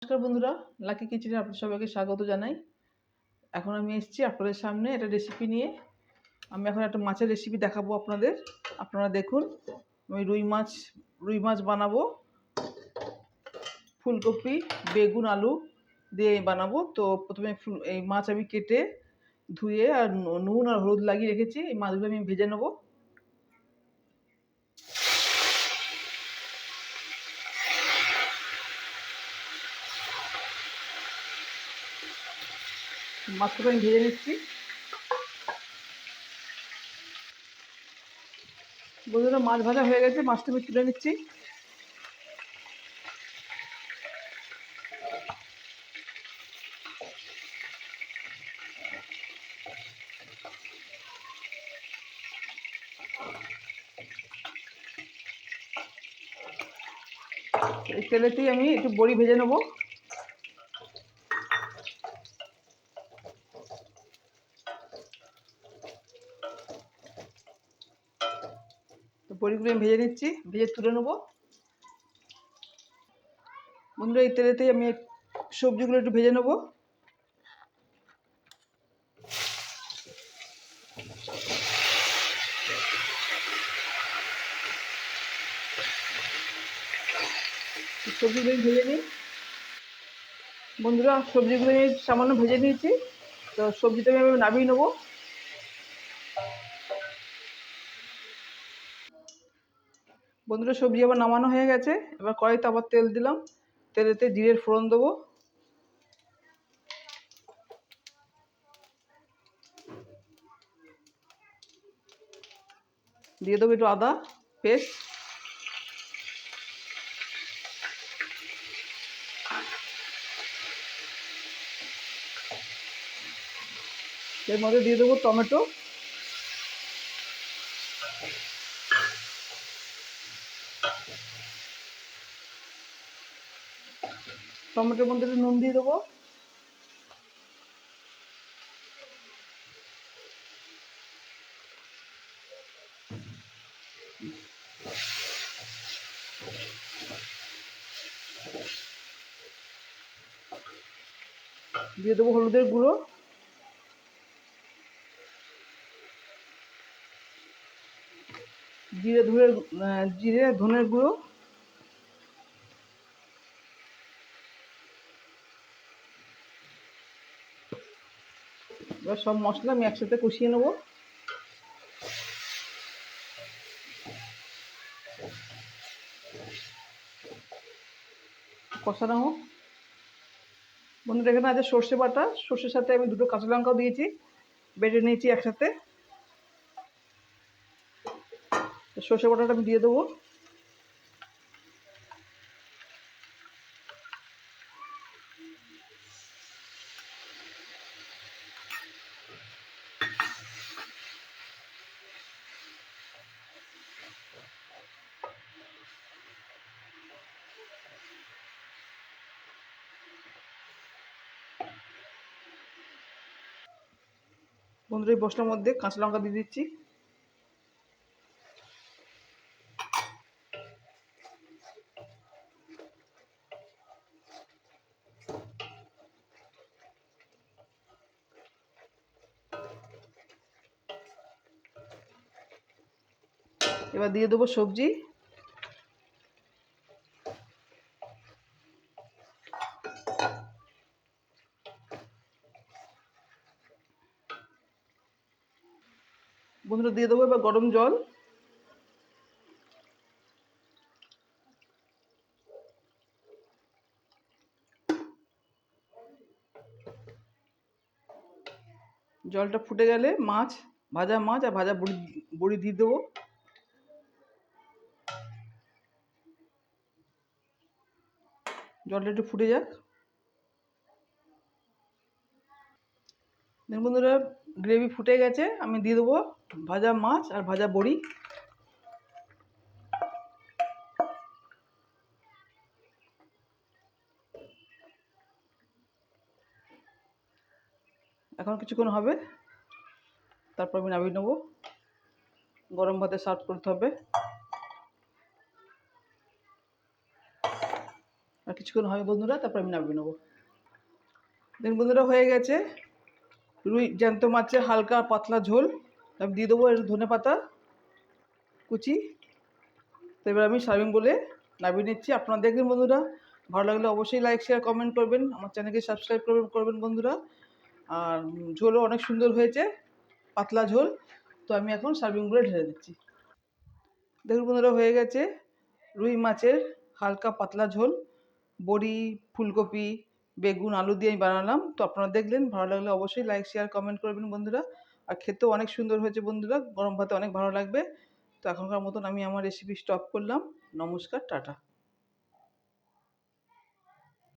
নমস্কার বন্ধুরা, লাকি কিচেনে আপনাদের সবাইকে স্বাগত জানাই। এখন আমি এসেছি আপনাদের সামনে একটা রেসিপি নিয়ে। আমি এখন একটা মাছের রেসিপি দেখাবো আপনাদের। আপনারা দেখুন, আমি রুই মাছ বানাবো। ফুলকপি, বেগুন, আলু দিয়ে বানাবো। তো প্রথমে এই মাছ আমি কেটে ধুয়ে আর নুন আর হলুদ লাগিয়ে রেখেছি। এই মাছগুলো আমি ভেজে নেবো। মাছগুলো আমি ভেজে নিচ্ছি। বন্ধুরা, মাছ ভাজা হয়ে গেছে, মাছটা আমি তুলে নিচ্ছি। এই তেলেতেই আমি একটু বড়ি ভেজে নেবো। তো বড়িগুলো আমি ভেজে নিচ্ছি, ভেজে তুলে নেবো। বন্ধুরা, এই তেলেতেই আমি সবজিগুলো একটু ভেজে নেবো। সবজিগুলো ভেজে নিই। বন্ধুরা, সবজিগুলো আমি সামান্য ভেজে নিয়েছি। তো সবজিটা আমি নামিয়ে নেবো। বন্ধুরা, সবজি আবার নামানো হয়ে গেছে। এবার কড়াইতে আবার তেল দিলাম। তেলেতে জিরের ফোড়ন দেবো। দিয়ে দেবো একটু আদা পেস্ট। এর মধ্যে দিয়ে দেবো টমেটো। টমেটোর মধ্যে একটু নুন দিয়ে দেবো। দিয়ে দেবো হলুদের গুঁড়ো। জিরে ধনের গুঁড়ো। এবার সব মশলা আমি একসাথে কষিয়ে নেবো। কষানো হোক। বন্ধুরা, এখানে আছে সর্ষে বাটা। সর্ষের সাথে আমি দুটো কাঁচা লঙ্কাও দিয়েছি, বেটে নিয়েছি একসাথে। সর্ষে বাটাটা আমি দিয়ে দেবো। বন্ধুরা, এই মশলার মধ্যে কাঁচা লঙ্কা দিয়ে দিচ্ছি। এবার দিয়ে দেবো সবজি। বন্ধুরা, দিয়ে দেবো এবার গরম জল। জলটা ফুটে গেলে ভাজা মাছ আর ভাজা বড়ি দিয়ে দেবো। জলটা একটু ফুটে যাক। দেখুন বন্ধুরা, গ্রেভি ফুটে গেছে। আমি দিয়ে দেবো ভাজা মাছ আর ভাজা বড়ি। এখন কিছুক্ষণ হবে, তারপর আমি নামিয়ে নেবো। গরম ভাতে সার্ভ করতে হবে। আর কিছুক্ষণ হবে বন্ধুরা, তারপর আমি নামিয়ে নেবো। দেখুন বন্ধুরা, হয়ে গেছে রুই জ্যান্ত মাছের হালকা পাতলা ঝোল। আমি দিয়ে দেবো একটু ধনে পাতা কুচি। তো এবার আমি সার্ভিং বলে নামিয়ে নিচ্ছি। আপনারা দেখবেন বন্ধুরা, ভালো লাগলে অবশ্যই লাইক শেয়ার কমেন্ট করবেন, আমার চ্যানেলকে সাবস্ক্রাইব করবেন বন্ধুরা। আর ঝোলও অনেক সুন্দর হয়েছে, পাতলা ঝোল। তো আমি এখন সার্ভিং বলে ঢেলে দিচ্ছি। দেখুন বন্ধুরা, হয়ে গেছে রুই মাছের হালকা পাতলা ঝোল। বড়ি, ফুলকপি, বেগুন, আলু দিয়ে আমি বানালাম। তো আপনারা দেখলেন, ভালো লাগলে অবশ্যই লাইক শেয়ার কমেন্ট করবেন বন্ধুরা। আর খেতেও অনেক সুন্দর হয়েছে বন্ধুরা, গরম ভাতে অনেক ভালো লাগবে। তো এখনকার মতন আমি আমার রেসিপি স্টপ করলাম। নমস্কার, টাটা।